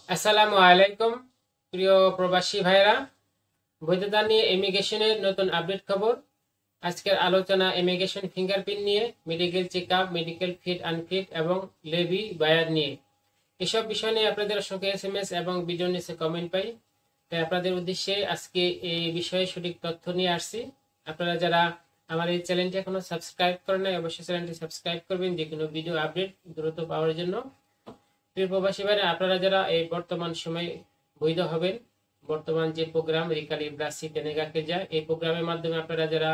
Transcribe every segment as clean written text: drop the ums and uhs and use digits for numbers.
আসসালামু আলাইকুম প্রিয় প্রবাসী ভাইরা, বৈধতা নিয়ে ইমিগ্রেশনের নতুন আপডেট খবর। আজকের আলোচনা ইমিগ্রেশন ফিঙ্গারপ্রিন্ট নিয়ে, medical checkup, medical fit unfit এবং লেভি বায়ার নিয়ে। এসব বিষয় নিয়ে আপনাদের অসংখ্য এসএমএস এবং ভিডিও নিচে কমেন্ট পাই, তাই আপনাদের উদ্দেশ্যে আজকে এই বিষয়ে সঠিক তথ্য নিয়ে আসছি। আপনারা যারা আমার এই চ্যানেলটি এখনো সাবস্ক্রাইব করেন নাই, অবশ্যই চ্যানেলটি সাবস্ক্রাইব করবেন যে কোনো ভিডিও আপডেট দ্রুত পাওয়ার জন্য। প্রিয় প্রবাসী ভাইরা, আপনারা যারা এই বর্তমান সময়ে বৈধ হবেন, বর্তমান যে প্রোগ্রাম রিকালিব্রাসি তেনেগাকে যায়, এই প্রোগ্রামের মাধ্যমে আপনারা যারা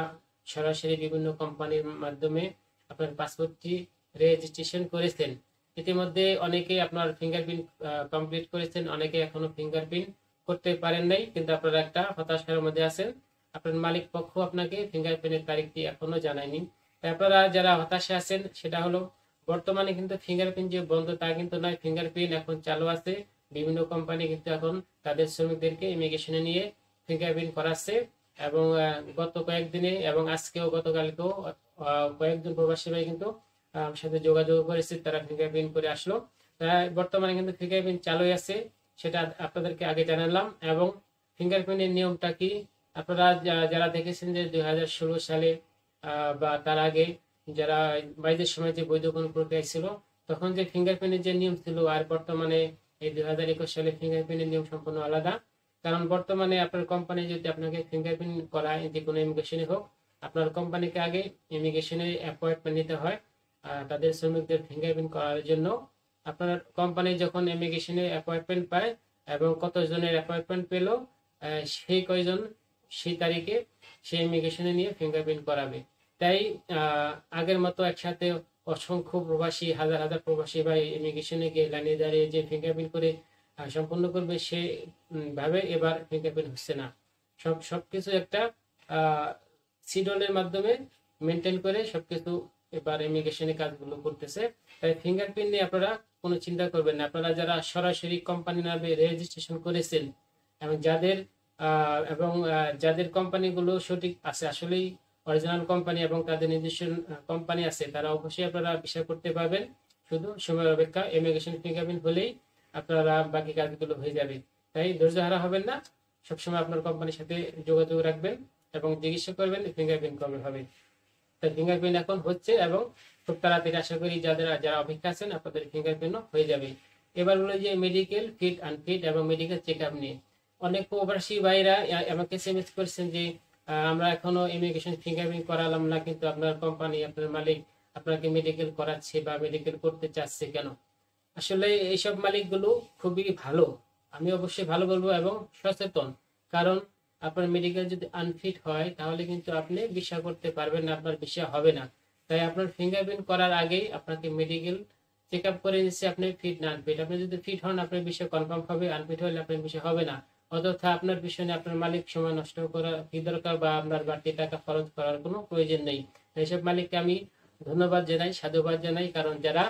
সরাসরি বিভিন্ন কোম্পানির মাধ্যমে আপনার পাসপোর্টটি রেজিস্ট্রেশন করেছেন, ইতিমধ্যে অনেকে আপনার ফিঙ্গারপ্রিন্ট কমপ্লিট করেছেন, অনেকে এখনো ফিঙ্গারপ্রিন্ট করতে পারেন নাই, কিন্তু আপনারা একটা হতাশার মধ্যে আছেন। আপনার মালিক পক্ষ আপনাকে ফিঙ্গারপ্রিন্টের তারিখটি এখনো জানায়নি। তাই আপনারা যারা হতাশা আছেন, সেটা হলো বর্তমানে কিন্তু ফিঙ্গারপ্রিন্ট যে বন্ধ তা কিন্তু নয়, ফিঙ্গারপ্রিন্ট এখন চালু আছে। বিভিন্ন কোম্পানি কিন্তু এখন তাদের শ্রমিকদেরকে ইমিগ্রেশনে নিয়ে ফিঙ্গারপ্রিন্ট করাচ্ছে, এবং গত কয়েকদিনে এবং আজকেও গতকালকেও কয়েকজন প্রবাসী ভাই কিন্তু আমার সাথে যোগাযোগ করেছে, তারা ফিঙ্গারপ্রিন্ট করে আসলো। তাই বর্তমানে কিন্তু ফিঙ্গারপ্রিন্ট চালু আছে, সেটা আপনাদেরকে আগে জানালাম। এবং ফিঙ্গারপ্রিন্টের নিয়মটা কি, আপনারা যারা দেখেছেন যে 2016 সালে বা তার আগে যারা বাইদের সময় যে বৈধ কোনো প্রক্রিয়া ছিল, তখন যে ফিঙ্গারপ্রিন্টের যে নিয়ম ছিল আর বর্তমানে এই 2021 সালে ফিঙ্গারপ্রিন্টের নিয়ম সম্পূর্ণ আলাদা। কারণ বর্তমানে আপনার কোম্পানি যদি আপনাকে ফিঙ্গারপ্রিন্ট করায়, যে কোনো ইমিগ্রেশনে হোক, আপনার কোম্পানিকে আগে ইমিগ্রেশনের অ্যাপয়েন্টমেন্ট নিতে হয় তাদের শ্রমিকদের ফিঙ্গারপ্রিন্ট করার জন্য। আপনার কোম্পানি যখন ইমিগ্রেশনে অ্যাপয়েন্টমেন্ট পায় এবং কতজনের অ্যাপয়েন্টমেন্ট পেল, সেই কয়জন সেই তারিখে সেই ইমিগ্রেশনে নিয়ে ফিঙ্গারপ্রিন্ট করাবে। তাই আগের মতো একসাথে অসংখ্য প্রবাসী, হাজার হাজার প্রবাসী ভাই ইমিগ্রেশনে গিয়ে লাইনে দাঁড়িয়ে যে ফিঙ্গারপ্রিন্ট করে সম্পন্ন করবে, সে ভাবে এবার ফিঙ্গারপ্রিন্ট হচ্ছে না। সবকিছু একটা সিডলের মাধ্যমে মেনটেন করে সবকিছু এবার ইমিগ্রেশনে কাজগুলো করতেছে। তাই ফিঙ্গারপ্রিন্ট নিয়ে আপনারা কোনো চিন্তা করবেন না। আপনারা যারা সরাসরি কোম্পানি নামে রেজিস্ট্রেশন করেছেন এবং যাদের কোম্পানিগুলো সঠিক আছে, আসলেই অরিজিনাল কোম্পানি এবং তাদের নিজস্ব কোম্পানি আছে, তারা অবশ্যই আপনারা বিষয় করতে পারবেন। শুধু সময়ের অপেক্ষা, ইমিগ্রেশন ফিঙ্গারপ্রিন্ট হলেই আপনারা বাকি কাজগুলো হয়ে যাবে। তাই ধৈর্য হারা হবেন না, সবসময় আপনার কোম্পানির সাথে যোগাযোগ রাখবেন এবং জিজ্ঞাসা করবেন ফিঙ্গারপ্রিন্ট কবে হবে। তাই ফিঙ্গারপ্রিন্ট এখন হচ্ছে এবং খুব তাড়াতাড়ি আশা করি যারা অপেক্ষা আছেন আপনাদের ফিঙ্গারপ্রিন্টও হয়ে যাবে। এবার হলো যে মেডিকেল ফিট আনফিট এবং মেডিকেল চেক আপ নিয়ে অনেক প্রবাসী ভাইরা আমাকে এসএমএস করেছেন যে আমরা এখনো ইমিগ্রেশন ফিঙ্গারপ্রিন্ট করালাম না, কিন্তু আপনার কোম্পানি, আপনার মালিক আপনাকে মেডিকেল করাচ্ছে বা মেডিকেল করতে চাচ্ছে কেন? আসলে এইসব মালিকগুলো খুবই ভালো, আমি অবশ্যই ভালো বলবো, এবং সচেতন। কারণ আপনার মেডিকেল যদি আনফিট হয়, তাহলে কিন্তু আপনি ভিসা করতে পারবেন না, আপনার ভিসা হবে না। তাই আপনার ফিঙ্গারপ্রিন্ট করার আগেই আপনাকে মেডিকেল চেক আপ করে নিচ্ছে আপনি ফিট না আনফিট। আপনি যদি ফিট হন, আপনার ভিসা কনফার্ম হবে, আনফিট হলে আপনার ভিসা হবে না। অযথা আপনার পিছনে আপনার মালিক সময় নষ্ট করা কি দরকার, বা আপনার বাড়তি টাকা খরচ করার কোনো প্রয়োজন নেই। এইসব মালিককে আমি ধন্যবাদ জানাই, সাধুবাদ জানাই, কারণ যারা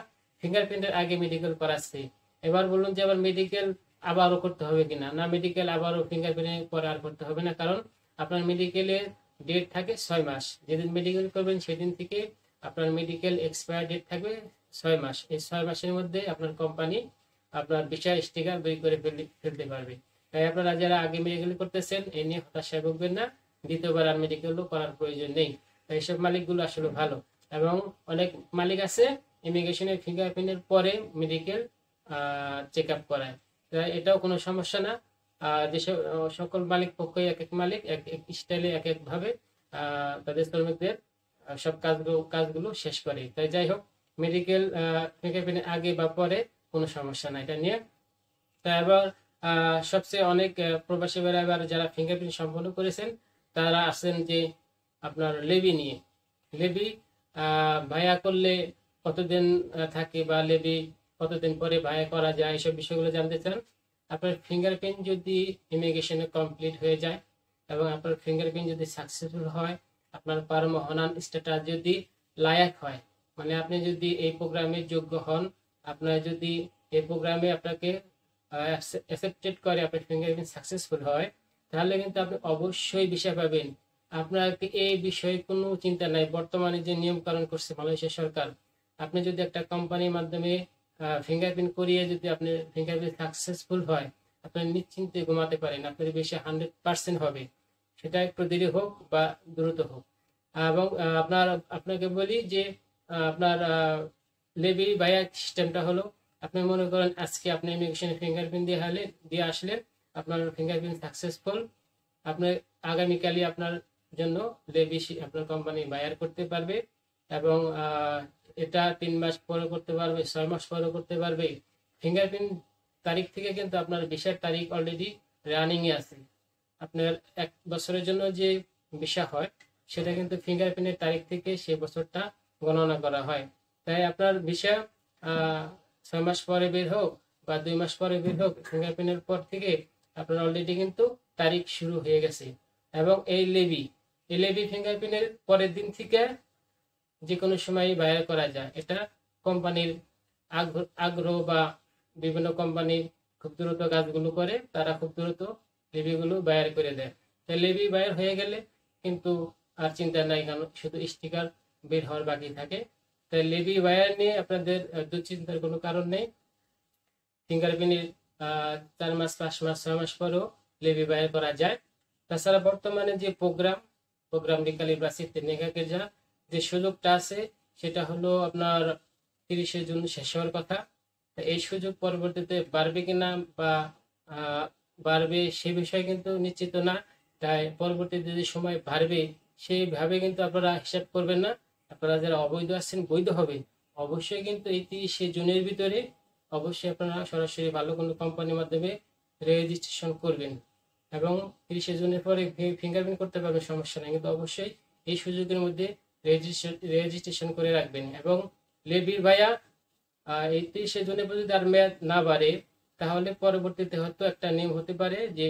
ফিঙ্গারপ্রিন্টের আগে মেডিকেল করাচ্ছে। এবার বলুন যে আবার মেডিকেল আবারও করতে হবে কিনা? না, মেডিকেল আবারও ফিঙ্গারপ্রিন্ট পরে আর করতে হবে না, কারণ আপনার মেডিকেলের ডেট থাকে 6 মাস। যেদিন মেডিকেল করবেন সেদিন থেকে আপনার মেডিকেল এক্সপায়ার ডেট থাকবে 6 মাস। এই 6 মাসের মধ্যে আপনার কোম্পানি আপনার ভিসা স্টিকার বের করে ফেলতে পারবে। তাই আপনারা যারা আগে মেডিকেল করতেছেন, এ নিয়ে হতাশায় ভুগবেন না, দ্বিতীয়বার আর মেডিকেলও করার প্রয়োজন নেই। তাই এইসব মালিকগুলো আসলে ভালো। এবং অনেক মালিক আছে ইমিগ্রেশনের ফিঙ্গারপ্রিন্টের পরে মেডিকেল চেক আপ করায়, তাই এটাও কোনো সমস্যা না। যেসব সকল মালিক পক্ষই এক এক মালিক এক এক স্টাইলে এক এক ভাবে তাদের শ্রমিকদের সব কাজগুলো শেষ করে। তাই যাই হোক, মেডিকেল ফিঙ্গারপ্রিন্টের আগে বা পরে কোনো সমস্যা না এটা নিয়ে। তা এবার সবচেয়ে অনেক প্রবাসী ভাইরা এবার যারা ফিঙ্গারপ্রিন্ট সম্পন্ন করেছেন, তারা আছেন যে আপনার লেবি নিয়ে। লেবি ভায়া করলে কতদিন থাকে, বা লেবি কতদিন পরে ভায়া করা যায়, এইসব বিষয়গুলো জানতে চান। আপনার ফিঙ্গারপ্রিন্ট যদি ইমিগ্রেশনে কমপ্লিট হয়ে যায় এবং আপনার ফিঙ্গারপ্রিন্ট যদি সাকসেসফুল হয়, আপনার পারমোহনান স্ট্যাটাস যদি লায়ক হয়, মানে আপনি যদি এই প্রোগ্রামে যোগ্য হন, আপনার যদি এই প্রোগ্রামে আপনাকে অ্যাকসেপ্টেড করে, আপনার ফিঙ্গারপ্রিন্ট সাকসেসফুল হয়, তাহলে কিন্তু আপনি অবশ্যই ভিসা পাবেন। আপনার এই বিষয়ে কোনো চিন্তা নাই। বর্তমানে যে নিয়ম কানুন করছে মালয়েশিয়া সরকার, আপনি যদি একটা কোম্পানির মাধ্যমে ফিঙ্গারপ্রিন্ট করিয়ে যদি আপনি ফিঙ্গারপ্রিন্ট সাকসেসফুল হয়, আপনি নিশ্চিন্তে ঘুমাতে পারেন, আপনার বেশি 100% হবে, সেটা একটু দেরি হোক বা দ্রুত হোক। এবং আপনাকে বলি যে আপনার লেবি বায়া সিস্টেমটা হলো, আপনি মনে করেন আজকে আপনি ইমিগ্রেশনে ফিঙ্গারপ্রিন্ট দিয়ে আসলেন, আপনার ফিঙ্গারপ্রিন্ট সাকসেসফুল, আপনি আগামীকালই আপনার জন্য লেবি আপনার কোম্পানি বায়ার করতে পারবে। এবং এটা 3 মাস পরে করতে পারবে, 6 মাস পরে করতে পারবে। ফিঙ্গারপ্রিন্ট তারিখ থেকে কিন্তু আপনার ভিসার তারিখ অলরেডি রানিং এ আছে। আপনার 1 বছরের জন্য যে ভিসা হয় সেটা কিন্তু ফিঙ্গারপ্রিন্টের তারিখ থেকে সেই বছরটা গণনা করা হয়। তাই আপনার ভিসা 6 মাস পরে বের হোক বা 2 মাস পরে বের হোক, ফিঙ্গারপ্রিন্টের পর থেকে আপনার অলরেডি কিন্তু তারিখ শুরু হয়ে গেছে। এবং এই লেবি ফিঙ্গারপ্রিন্টের পরের দিন থেকে যে কোনো সময় বায়ার করা যায়। এটা কোম্পানির আগ্রহ বা বিভিন্ন কোম্পানি খুব দ্রুত কাজগুলো করে, তারা খুব দ্রুত লেবিগুলো বায়ার করে দেয়। তাই লেবি বায়ার হয়ে গেলে কিন্তু আর চিন্তা নাই, কারণ শুধু স্টিকার বের হওয়ার বাকি থাকে। তাই লেবি বায়ার নিয়ে আপনাদের দুশ্চিন্তার কোনো কারণ নেই। ফিঙ্গারপ্রিন্টের 4 মাস, 5 মাস, 6 মাস পরেও লেবি বায়ার করা যায়। তাছাড়া বর্তমানে যে প্রোগ্রাম রিক্যালিব্রেশন টেকনিক্যাল যে সুযোগটা আছে সেটা হলো আপনার 30 জুন শেষ হওয়ার কথা। এই সুযোগ পরবর্তীতে বাড়বে কিনা বা বাড়বে সে বিষয়ে কিন্তু নিশ্চিত না। তাই পরবর্তীতে যে সময় বাড়বে সেইভাবে কিন্তু আপনারা হিসাব করবেন না। আপনারা যারা অবৈধ আছেন, বৈধ হবে অবশ্যই, কিন্তু এই 30 জুনের ভিতরে অবশ্যই আপনারা সরাসরি ভালো কোনো কোম্পানির মাধ্যমে রেজিস্ট্রেশন করবেন। এবং 30 জুনের পরে ফিঙ্গারপ্রিন্ট করতে পারবেন, সমস্যা নেই, কিন্তু অবশ্যই এই সুযোগের মধ্যে রেজিস্ট্রেশন করে রাখবেন। এবং লেবির ভাইয়া এই 30 জুনের পর যদি আর মেয়াদ না বাড়ে, তাহলে পরবর্তীতে হয়তো একটা নিয়ম হতে পারে যে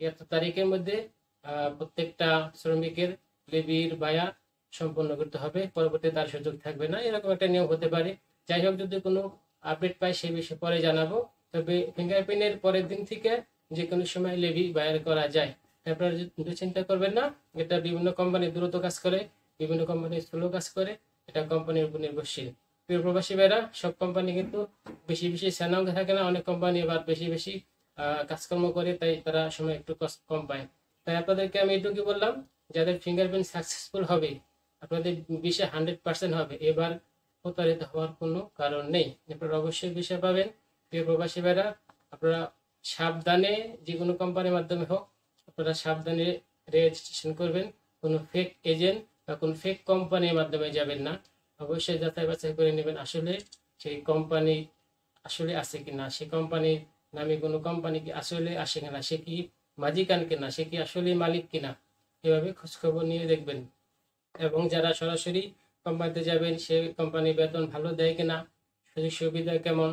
এত তারিখের মধ্যে প্রত্যেকটা শ্রমিকের লেবির ভাইয়া সম্পন্ন করতে হবে, পরবর্তীতে তার সুযোগ থাকবে না, এরকম একটা নিয়ম হতে পারে। যাই হোক, যদি কোনো আপডেট পাই সেই বিষয়ে পরে জানাবো। তবে ফিঙ্গারপ্রিন্টের পরের দিন থেকে যে কোনো সময় লেবি বায়ার করা যায়। আপনারা চিন্তা করবেন না, এটা বিভিন্ন কোম্পানি দ্রুত কাজ করে, বিভিন্ন কোম্পানি স্লো কাজ করে, এটা কোম্পানির উপর নির্ভরশীল। প্রিয় প্রবাসী ভাইরা, সব কোম্পানি কিন্তু বেশি স্যানাঙ্গে থাকে না, অনেক কোম্পানি আবার বেশি কাজকর্ম করে, তাই তারা সময় একটু কম পায়। তাই আপনাদেরকে আমি এটুকু বললাম, যাদের ফিঙ্গারপ্রিন্ট সাকসেসফুল হবে, আপনাদের ভিসা 100% হবে, এবার প্রতারিত হওয়ার কোনো কারণ নেই। আপনারা অবশ্যই ভিসা পাবেন। প্রিয় প্রবাসী ভাইরা, আপনারা সাবধানে, যে কোনো কোম্পানির মাধ্যমে হোক, আপনারা সাবধানে রেজিস্ট্রেশন করবেন। কোনো ফেক এজেন্ট বা কোনো ফেক কোম্পানির মাধ্যমে যাবেন না। অবশ্যই যাচাই বাছাই করে নেবেন আসলে সেই কোম্পানি আসলে আছে কিনা, সেই কোম্পানির নামে কোনো কোম্পানি কি আসলে আসে কিনা, সে কি মালিকান কিনা, সে কি আসলে মালিক কিনা, এভাবে খোঁজখবর নিয়ে দেখবেন। এবং যারা সরাসরি কোম্পানিতে যাবেন, সেই কোম্পানি বেতন ভালো দেয় কিনা, সুযোগ সুবিধা কেমন,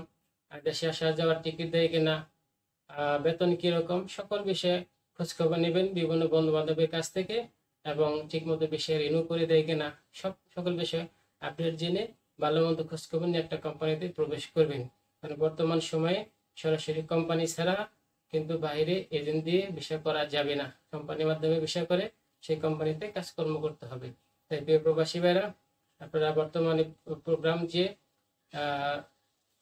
দেশে আসা যাওয়ার টিকিট দেয় কিনা, বেতন কিরকম, সকল বিষয়ে খোঁজখবর নেবেন বিভিন্ন বন্ধু বান্ধবের কাছ থেকে। এবং ঠিক মতো বিষয়ে রিনিউ করে দেয় কিনা, সকল বিষয়ে আপডেট জেনে ভালো মন্দ খোঁজখবর নিয়ে একটা কোম্পানিতে প্রবেশ করবেন। কারণ বর্তমান সময়ে সরাসরি কোম্পানি ছাড়া কিন্তু বাইরে এজেন্ট দিয়ে ভিসা করা যাবে না। কোম্পানির মাধ্যমে ভিসা করে সেই কোম্পানিতে কাজকর্ম করতে হবে। তাই প্রিয় প্রবাসী ভাইরা, আপনারা বর্তমানে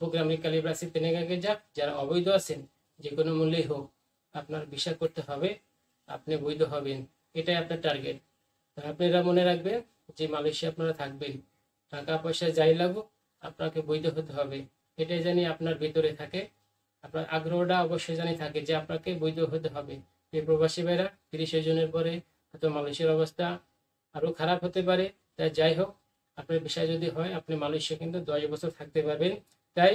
প্রোগ্রাম রিক্যালিব্রেশন টেকনিক্যাল যারা অবৈধ আছেন, যে কোনো মূল্যেই হোক আপনার ভিসা করতে হবে, আপনি বৈধ হবেন, এটাই আপনার টার্গেট। আপনারা মনে রাখবেন যে মালয়েশিয়া আপনারা থাকবেন, টাকা পয়সা যাই লাগুক আপনাকে বৈধ হতে হবে, এটাই জানি আপনার ভিতরে থাকে। আপনার আগ্রহটা অবশ্যই জানি থাকে যে আপনাকে বৈধ হতে হবে। এই প্রবাসী ভাইরা, 30 জনের পরে হয়তো মালয়েশিয়ার অবস্থা আরো খারাপ হতে পারে। তাই যাই হোক, আপনার বিষয় যদি হয়, আপনি মালয়েশিয়া কিন্তু 10 বছর থাকতে পারবেন। তাই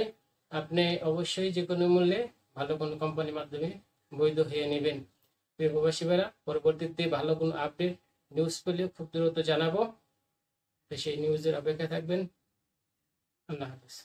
আপনি অবশ্যই যে কোনো মূল্যে ভালো কোনো কোম্পানির মাধ্যমে বৈধ হয়ে নেবেন। প্রিয় প্রবাসী ভাইরা, পরবর্তীতে ভালো কোনো আপডেট নিউজ পেলে খুব দ্রুত জানাবো, তো সেই নিউজের অপেক্ষা থাকবেন। আল্লাহ হাফেজ।